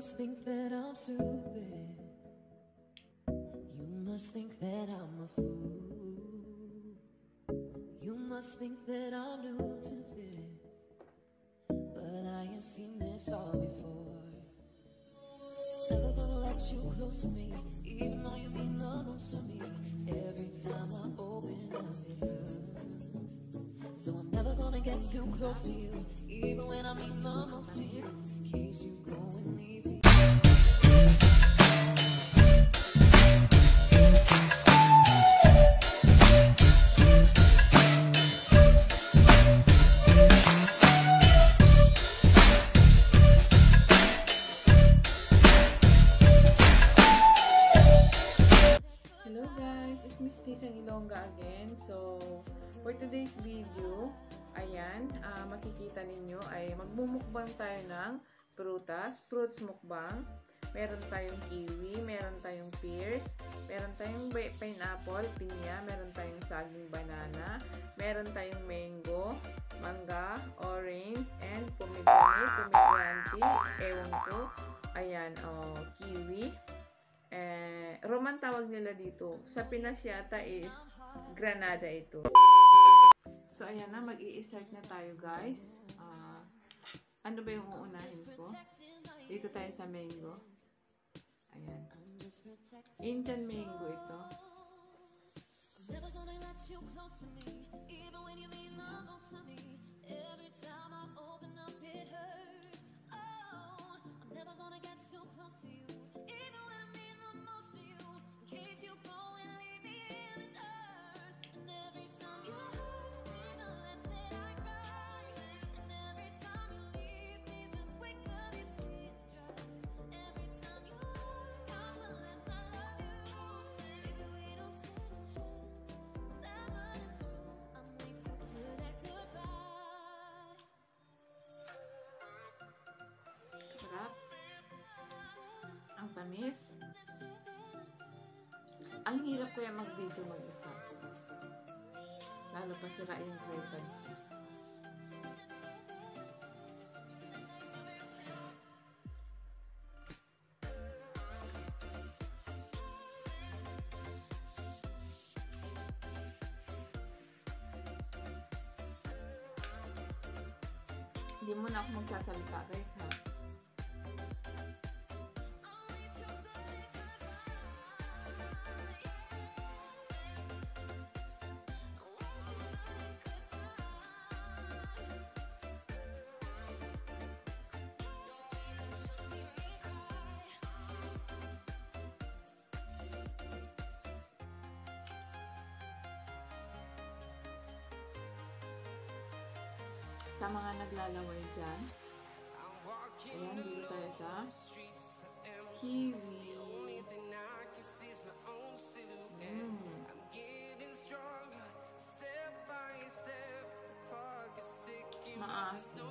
must think that I'm stupid. You must think that I'm a fool. You must think that I'm new to this, but I have seen this all before. Never gonna let you close to me, even though you mean the most to me. Every time I open up it hurts, so I'm never gonna get too close to you, even when I mean the most to you. In case you go and leave me. Hello guys, it's Miss Tisang Ilongga again. So, for today's video, ayan, makikita ninyo ay magmumukbang tayo ng fruits mukbang. Meron tayong kiwi, meron tayong pears, meron tayong pineapple, pinya, meron tayong saging banana, meron tayong mango, mangga, orange, and pomegranate, ewan ko, ayan, kiwi. Roman tawag nila dito. Sa Pinas yata is granada ito. So, ayan na. Mag-i-start na tayo, guys. Ano ba yung uunahin ko? Dito tayo sa mango. Ayan. Indian mango ito. Ang tamis. Ang hirap kaya mag-video mag-isa. Lalo pa sirain yung tripod. Hindi muna ako magsasalita, guys, ha? Sa mga naglalaway dyan, ayan, dito tayo sa kiwi. Maasim.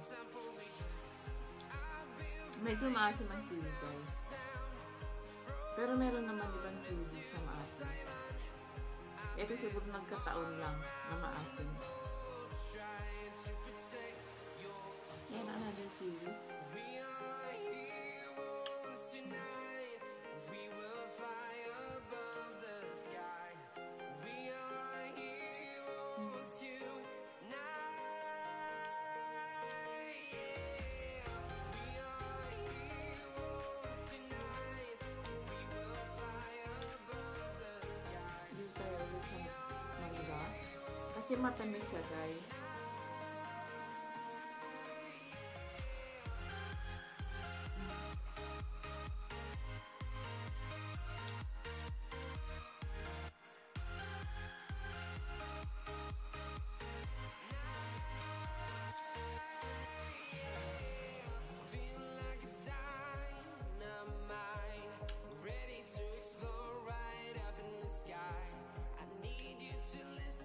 Medyo maasim ang kiwi, guys. Pero meron naman ibang kiwi sa maasim. Ito siguro nagkataon lang na maasim. Yan, another kiwi. Dito tayo ulit sa mangga. Kasi matamis siya, guys.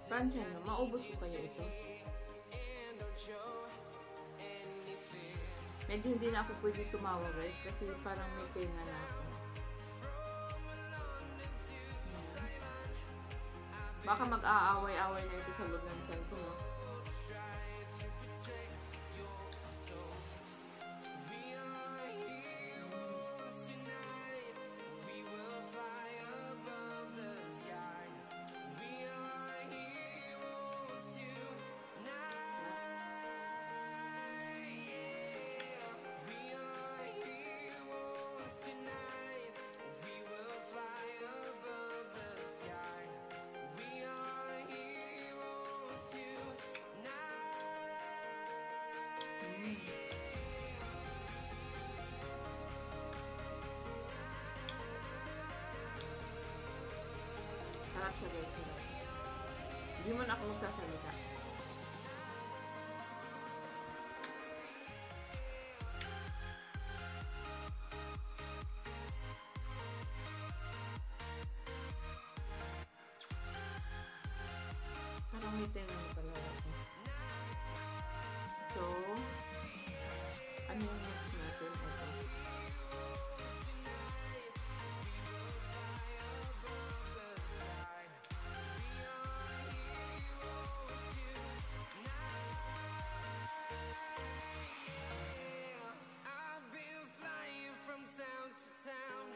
Pansya nyo, maubos ko kaya ito. Medyo hindi na ako pwede tumawa, guys, kasi parang may tenga na ako. Baka mag-aaway-away na ito sa loob ng tiyan ko, no? siya guys. Hindi mo na ako magsasalita. Parang may tenga na pala ako. So, ano yung next natin? Ito. Town,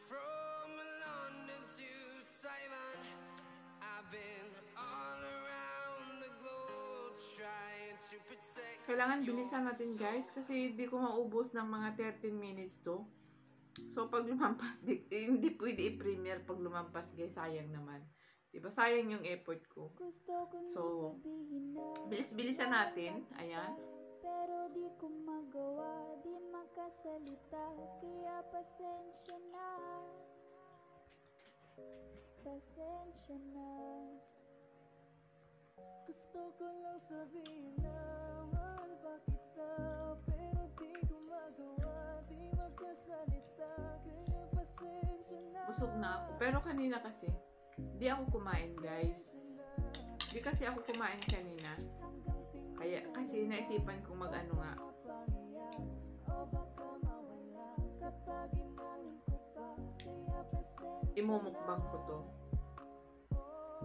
from London to Taiwan, I've been all around the globe trying to protect. Kailangan bilisan natin guys kasi hindi ko maubos ng mga 13 minutes to. So pag lumampas, hindi pwede i-premiere pag lumampas guys, sayang naman. Diba sayang yung effort ko. So, bilis-bilisan natin. Ayan. Pero di ko magawa, di makasalita, kaya pasensya na. Pasensya na. Gusto ko lang sabihin na mahal pa kita, pero di ko magawa, di makasalita, kaya pasensya na. Busog na ako. Pero kanina kasi, di ako kumain guys. Di kasi ako kumain kanina. Kaya, kasi naisipan kong mag-ano nga. Imumukbang ko to.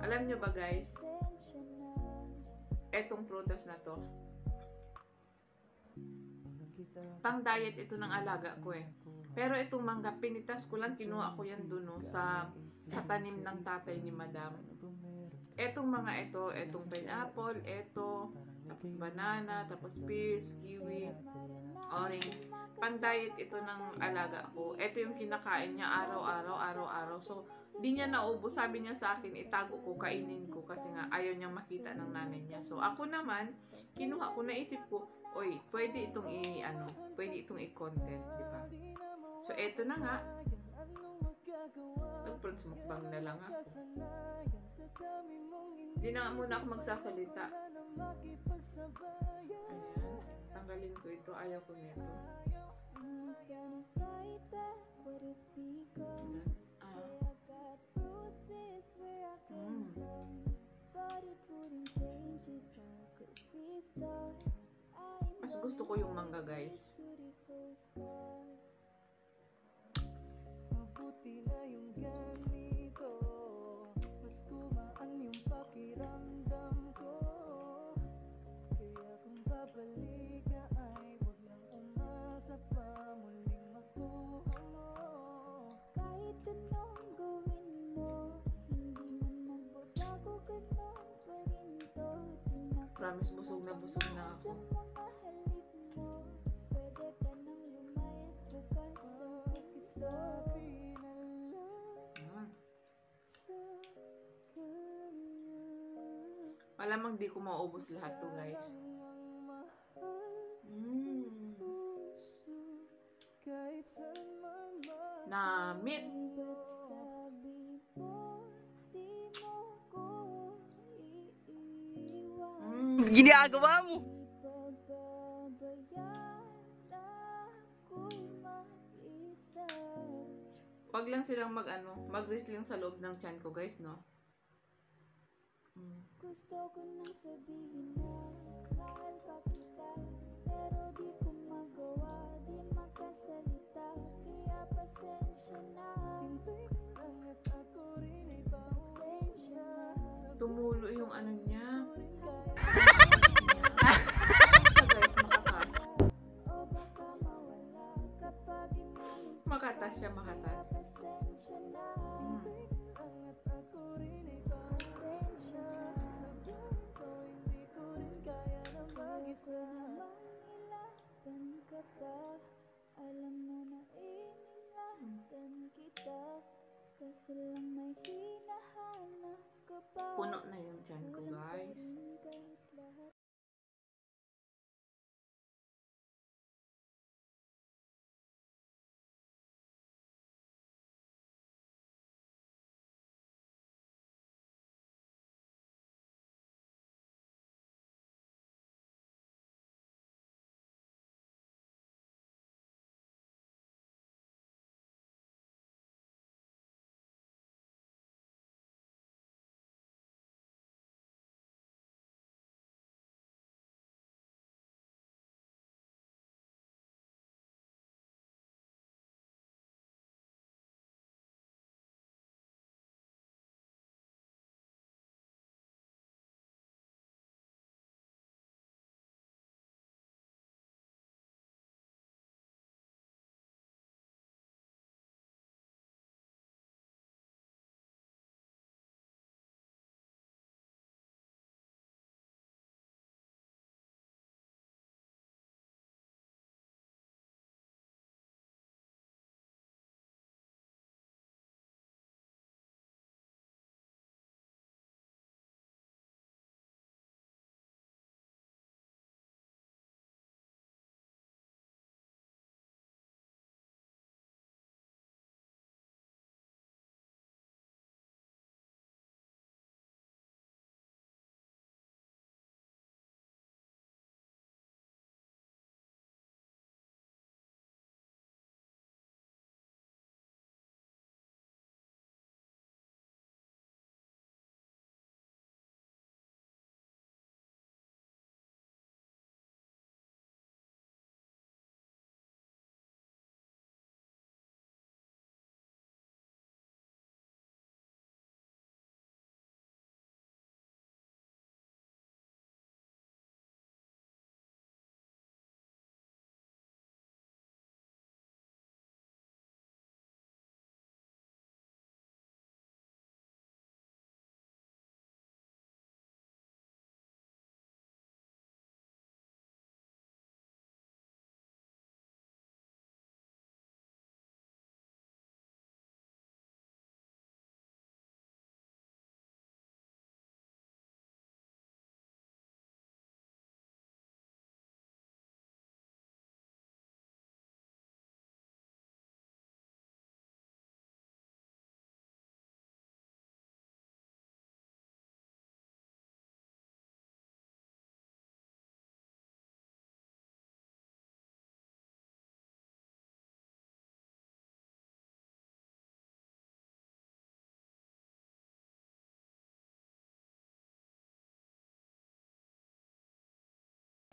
Alam nyo ba guys, etong prutas na to, pang diet ito ng alaga ko eh. Pero itong mangga, pinitas ko lang, kinuha ko yan dun no, sa tanim ng tatay ni madam. Etong mga ito, etong pineapple, ito, tapos banana, tapos pears, kiwi, orange. Pang diet ito ng alaga ko. Ito yung kinakain niya araw-araw. So, di niya naubos. Sabi niya sa akin, itago ko, kainin ko kasi nga ayaw niyang makita ng nanay niya. So, ako naman, kinuha ko, naisip ko, oy, pwede itong i-content, di ba? So, eto na nga. Nag-fruits mukbang na lang ha. Hindi na nga muna ako magsasalita. Ayan. Tanggalin ko ito. Ayaw ko nito. Mas gusto ko yung mangga guys. Mabuti na yung ganito, mas kumaan yung pakiramdam ko. Kaya kung babalik ka ay wag nang umasa pa muling makuha mo. Kahit anong gawin mo, hindi man magbabago, ganun pa rin to. Promise, busog na ako. Malamang di ko maubos lahat to guys. Na-meat. Ginagawa mo. Wag lang silang mag-wrestling sa loob ng tiyan ko guys, no? Gusto ko nang sabihin na mahal pa kita, pero di ko magawa, di makasalita, kaya pasensya na. Hintay ko lang at ako rin ay pasensya. Tumulo yung ano niya. Makatas siya, makatas. Alam mo na iningatan kita, kaso lang may hinahanap ka pa. Puno na yung tiyan ko guys. Kahit lahat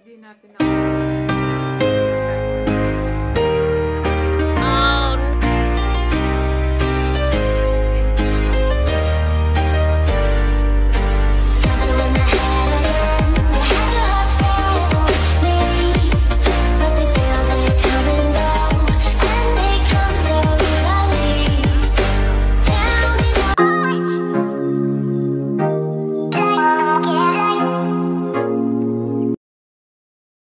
din natin na